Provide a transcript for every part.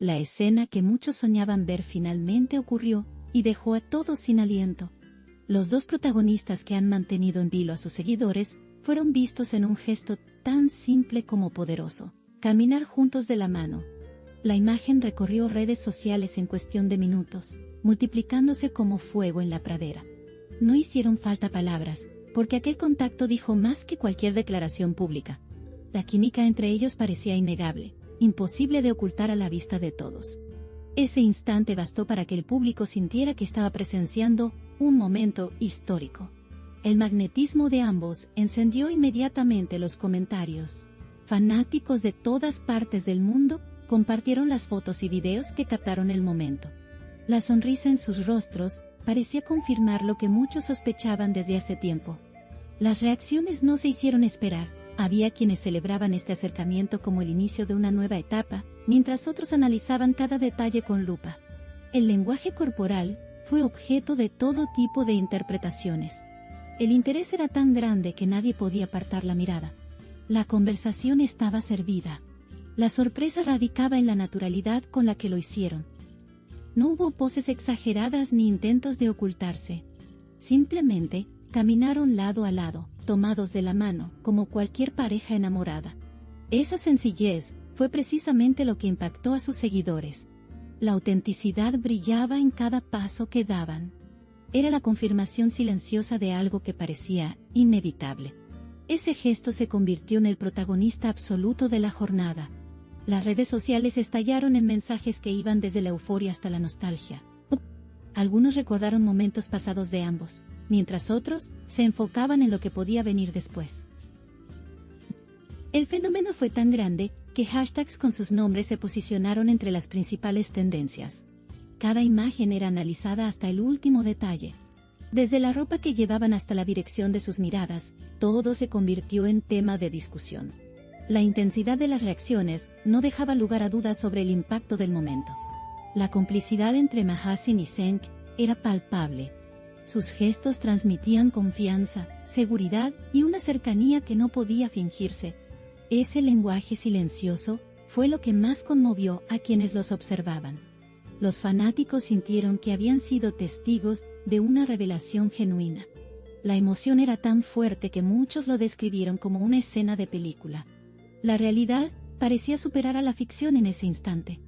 La escena que muchos soñaban ver finalmente ocurrió, y dejó a todos sin aliento. Los dos protagonistas que han mantenido en vilo a sus seguidores fueron vistos en un gesto tan simple como poderoso: caminar juntos de la mano. La imagen recorrió redes sociales en cuestión de minutos, multiplicándose como fuego en la pradera. No hicieron falta palabras, porque aquel contacto dijo más que cualquier declaración pública. La química entre ellos parecía innegable, imposible de ocultar a la vista de todos. Ese instante bastó para que el público sintiera que estaba presenciando un momento histórico. El magnetismo de ambos encendió inmediatamente los comentarios. Fanáticos de todas partes del mundo compartieron las fotos y videos que captaron el momento. La sonrisa en sus rostros parecía confirmar lo que muchos sospechaban desde hace tiempo. Las reacciones no se hicieron esperar. Había quienes celebraban este acercamiento como el inicio de una nueva etapa, mientras otros analizaban cada detalle con lupa. El lenguaje corporal fue objeto de todo tipo de interpretaciones. El interés era tan grande que nadie podía apartar la mirada. La conversación estaba servida. La sorpresa radicaba en la naturalidad con la que lo hicieron. No hubo poses exageradas ni intentos de ocultarse. Simplemente caminaron lado a lado, tomados de la mano, como cualquier pareja enamorada. Esa sencillez fue precisamente lo que impactó a sus seguidores. La autenticidad brillaba en cada paso que daban. Era la confirmación silenciosa de algo que parecía inevitable. Ese gesto se convirtió en el protagonista absoluto de la jornada. Las redes sociales estallaron en mensajes que iban desde la euforia hasta la nostalgia. Algunos recordaron momentos pasados de ambos, mientras otros se enfocaban en lo que podía venir después. El fenómeno fue tan grande que hashtags con sus nombres se posicionaron entre las principales tendencias. Cada imagen era analizada hasta el último detalle. Desde la ropa que llevaban hasta la dirección de sus miradas, todo se convirtió en tema de discusión. La intensidad de las reacciones no dejaba lugar a dudas sobre el impacto del momento. La complicidad entre Mahasin y Zeng era palpable. Sus gestos transmitían confianza, seguridad y una cercanía que no podía fingirse. Ese lenguaje silencioso fue lo que más conmovió a quienes los observaban. Los fanáticos sintieron que habían sido testigos de una revelación genuina. La emoción era tan fuerte que muchos lo describieron como una escena de película. La realidad parecía superar a la ficción en ese instante.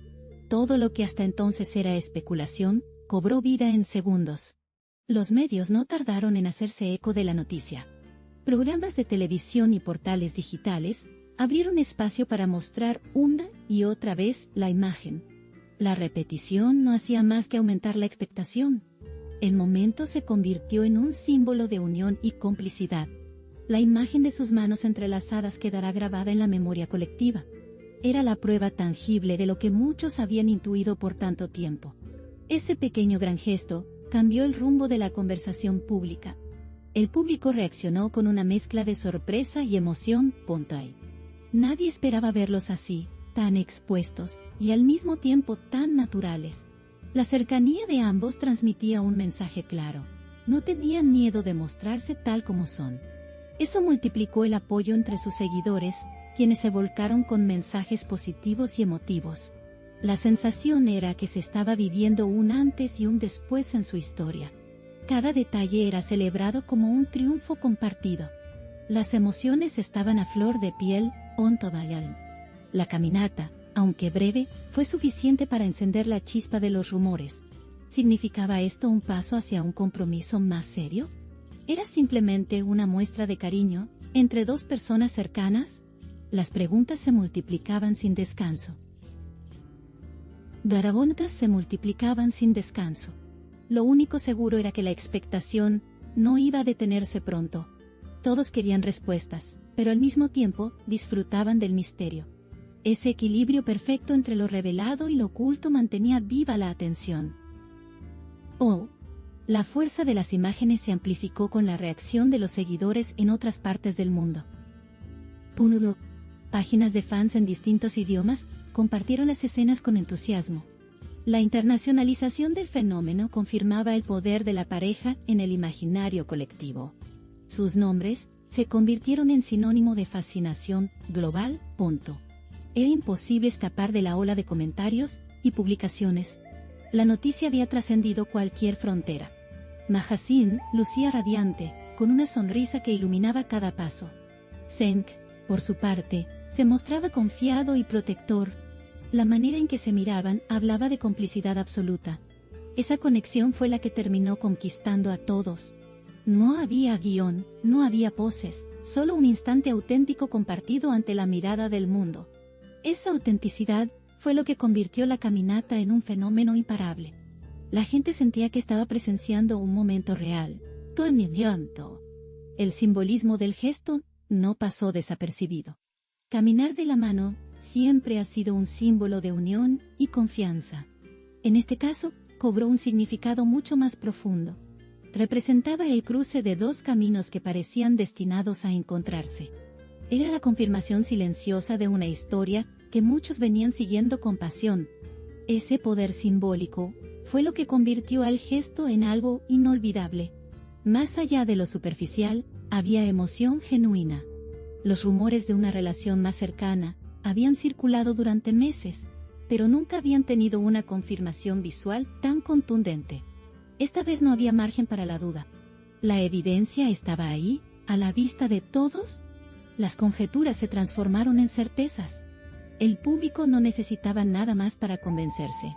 Todo lo que hasta entonces era especulación, cobró vida en segundos. Los medios no tardaron en hacerse eco de la noticia. Programas de televisión y portales digitales abrieron espacio para mostrar una y otra vez la imagen. La repetición no hacía más que aumentar la expectación. El momento se convirtió en un símbolo de unión y complicidad. La imagen de sus manos entrelazadas quedará grabada en la memoria colectiva. Era la prueba tangible de lo que muchos habían intuido por tanto tiempo. Ese pequeño gran gesto cambió el rumbo de la conversación pública. El público reaccionó con una mezcla de sorpresa y emoción. Nadie esperaba verlos así, tan expuestos, y al mismo tiempo tan naturales. La cercanía de ambos transmitía un mensaje claro. No tenían miedo de mostrarse tal como son. Eso multiplicó el apoyo entre sus seguidores, quienes se volcaron con mensajes positivos y emotivos. La sensación era que se estaba viviendo un antes y un después en su historia. Cada detalle era celebrado como un triunfo compartido. Las emociones estaban a flor de piel. La caminata, aunque breve, fue suficiente para encender la chispa de los rumores. ¿Significaba esto un paso hacia un compromiso más serio? ¿Era simplemente una muestra de cariño entre dos personas cercanas? Las preguntas se multiplicaban sin descanso. Darabontas se multiplicaban sin descanso. Lo único seguro era que la expectación no iba a detenerse pronto. Todos querían respuestas, pero al mismo tiempo disfrutaban del misterio. Ese equilibrio perfecto entre lo revelado y lo oculto mantenía viva la atención. La fuerza de las imágenes se amplificó con la reacción de los seguidores en otras partes del mundo. Páginas de fans en distintos idiomas compartieron las escenas con entusiasmo. La internacionalización del fenómeno confirmaba el poder de la pareja en el imaginario colectivo. Sus nombres se convirtieron en sinónimo de fascinación global. Era imposible escapar de la ola de comentarios y publicaciones. La noticia había trascendido cualquier frontera. Magazine lucía radiante, con una sonrisa que iluminaba cada paso. Zeng, por su parte, se mostraba confiado y protector. La manera en que se miraban hablaba de complicidad absoluta. Esa conexión fue la que terminó conquistando a todos. No había guión, no había poses, solo un instante auténtico compartido ante la mirada del mundo. Esa autenticidad fue lo que convirtió la caminata en un fenómeno imparable. La gente sentía que estaba presenciando un momento real. El simbolismo del gesto no pasó desapercibido. Caminar de la mano siempre ha sido un símbolo de unión y confianza. En este caso, cobró un significado mucho más profundo. Representaba el cruce de dos caminos que parecían destinados a encontrarse. Era la confirmación silenciosa de una historia que muchos venían siguiendo con pasión. Ese poder simbólico fue lo que convirtió al gesto en algo inolvidable. Más allá de lo superficial, había emoción genuina. Los rumores de una relación más cercana habían circulado durante meses, pero nunca habían tenido una confirmación visual tan contundente. Esta vez no había margen para la duda. La evidencia estaba ahí, a la vista de todos. Las conjeturas se transformaron en certezas. El público no necesitaba nada más para convencerse.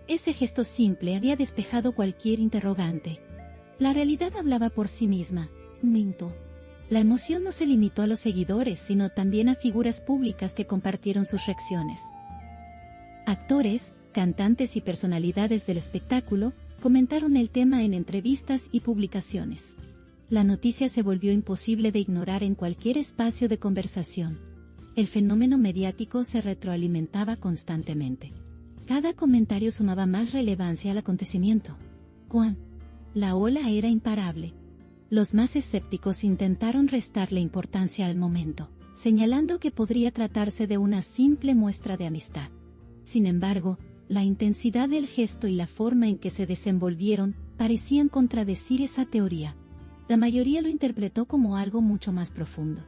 Ese gesto simple había despejado cualquier interrogante. La realidad hablaba por sí misma. Minto. La emoción no se limitó a los seguidores, sino también a figuras públicas que compartieron sus reacciones. Actores, cantantes y personalidades del espectáculo comentaron el tema en entrevistas y publicaciones. La noticia se volvió imposible de ignorar en cualquier espacio de conversación. El fenómeno mediático se retroalimentaba constantemente. Cada comentario sumaba más relevancia al acontecimiento. La ola era imparable. Los más escépticos intentaron restarle importancia al momento, señalando que podría tratarse de una simple muestra de amistad. Sin embargo, la intensidad del gesto y la forma en que se desenvolvieron parecían contradecir esa teoría. La mayoría lo interpretó como algo mucho más profundo.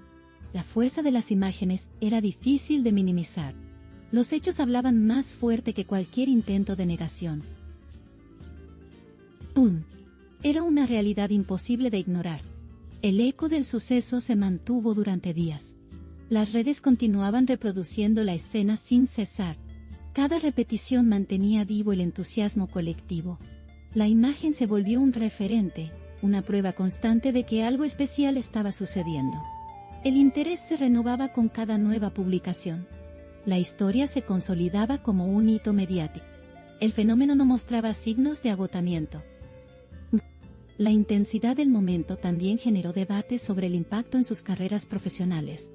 La fuerza de las imágenes era difícil de minimizar. Los hechos hablaban más fuerte que cualquier intento de negación. Era una realidad imposible de ignorar. El eco del suceso se mantuvo durante días. Las redes continuaban reproduciendo la escena sin cesar. Cada repetición mantenía vivo el entusiasmo colectivo. La imagen se volvió un referente, una prueba constante de que algo especial estaba sucediendo. El interés se renovaba con cada nueva publicación. La historia se consolidaba como un hito mediático. El fenómeno no mostraba signos de agotamiento. La intensidad del momento también generó debates sobre el impacto en sus carreras profesionales.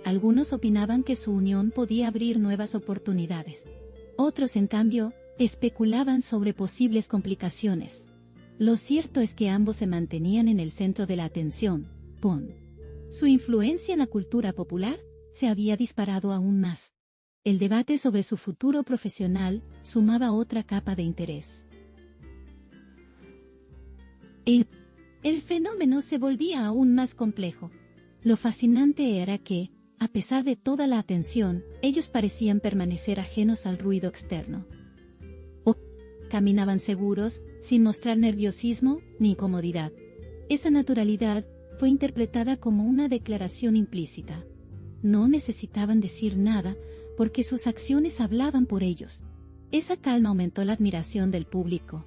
Algunos opinaban que su unión podía abrir nuevas oportunidades. Otros, en cambio, especulaban sobre posibles complicaciones. Lo cierto es que ambos se mantenían en el centro de la atención. Su influencia en la cultura popular se había disparado aún más. El debate sobre su futuro profesional sumaba otra capa de interés. El fenómeno se volvía aún más complejo. Lo fascinante era que, a pesar de toda la atención, ellos parecían permanecer ajenos al ruido externo. Caminaban seguros, sin mostrar nerviosismo ni incomodidad. Esa naturalidad fue interpretada como una declaración implícita. No necesitaban decir nada, porque sus acciones hablaban por ellos. Esa calma aumentó la admiración del público.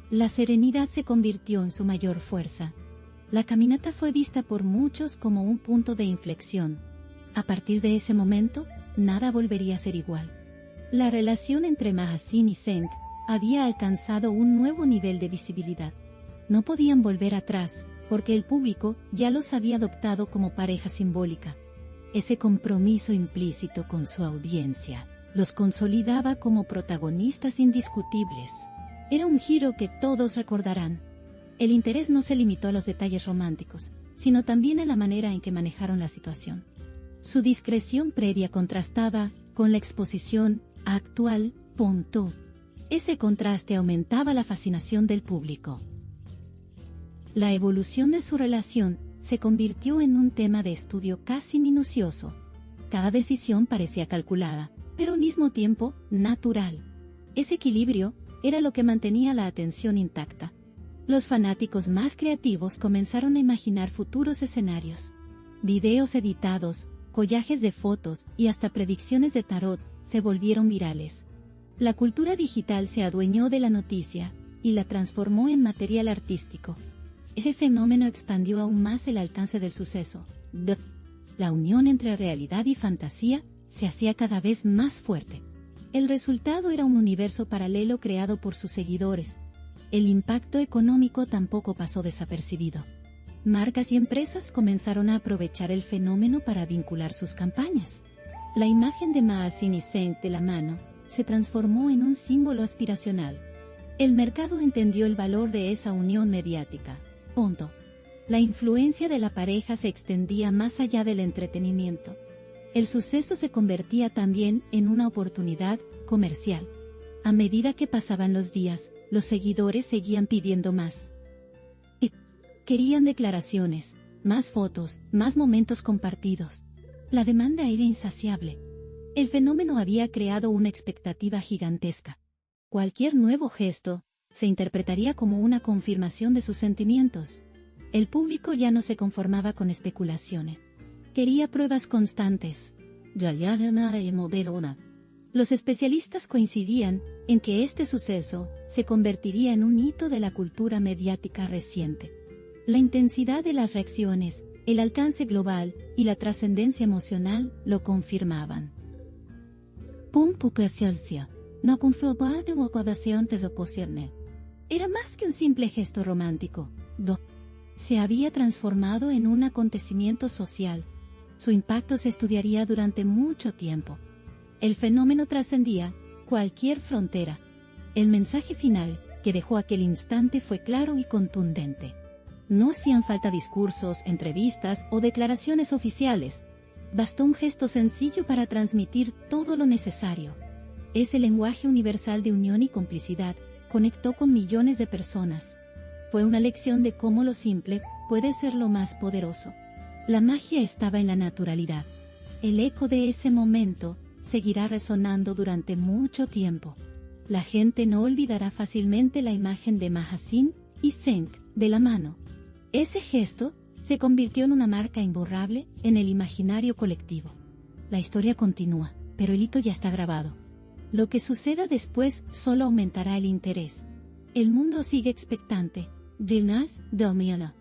La serenidad se convirtió en su mayor fuerza. La caminata fue vista por muchos como un punto de inflexión. A partir de ese momento, nada volvería a ser igual. La relación entre Magazine y Zeng había alcanzado un nuevo nivel de visibilidad. No podían volver atrás, porque el público ya los había adoptado como pareja simbólica. Ese compromiso implícito con su audiencia los consolidaba como protagonistas indiscutibles. Era un giro que todos recordarán. El interés no se limitó a los detalles románticos, sino también a la manera en que manejaron la situación. Su discreción previa contrastaba con la exposición actual. Ese contraste aumentaba la fascinación del público. La evolución de su relación se convirtió en un tema de estudio casi minucioso. Cada decisión parecía calculada, pero al mismo tiempo, natural. Ese equilibrio era lo que mantenía la atención intacta. Los fanáticos más creativos comenzaron a imaginar futuros escenarios. Videos editados, collajes de fotos y hasta predicciones de tarot se volvieron virales. La cultura digital se adueñó de la noticia y la transformó en material artístico. Ese fenómeno expandió aún más el alcance del suceso. La unión entre realidad y fantasía se hacía cada vez más fuerte. El resultado era un universo paralelo creado por sus seguidores. El impacto económico tampoco pasó desapercibido. Marcas y empresas comenzaron a aprovechar el fenómeno para vincular sus campañas. La imagen de Mahazin y Saint de la mano se transformó en un símbolo aspiracional. El mercado entendió el valor de esa unión mediática. Punto. La influencia de la pareja se extendía más allá del entretenimiento. El suceso se convertía también en una oportunidad comercial. A medida que pasaban los días, los seguidores seguían pidiendo más. Y querían declaraciones, más fotos, más momentos compartidos. La demanda era insaciable. El fenómeno había creado una expectativa gigantesca. Cualquier nuevo gesto se interpretaría como una confirmación de sus sentimientos. El público ya no se conformaba con especulaciones. Quería pruebas constantes. Los especialistas coincidían en que este suceso se convertiría en un hito de la cultura mediática reciente. La intensidad de las reacciones, el alcance global y la trascendencia emocional lo confirmaban. Era más que un simple gesto romántico. Se había transformado en un acontecimiento social. Su impacto se estudiaría durante mucho tiempo. El fenómeno trascendía cualquier frontera. El mensaje final que dejó aquel instante fue claro y contundente. No hacían falta discursos, entrevistas o declaraciones oficiales. Bastó un gesto sencillo para transmitir todo lo necesario. Ese lenguaje universal de unión y complicidad conectó con millones de personas. Fue una lección de cómo lo simple puede ser lo más poderoso. La magia estaba en la naturalidad. El eco de ese momento seguirá resonando durante mucho tiempo. La gente no olvidará fácilmente la imagen de Mahazin y Saint de la mano. Ese gesto se convirtió en una marca imborrable en el imaginario colectivo. La historia continúa, pero el hito ya está grabado. Lo que suceda después solo aumentará el interés. El mundo sigue expectante. Dilnas Domiana.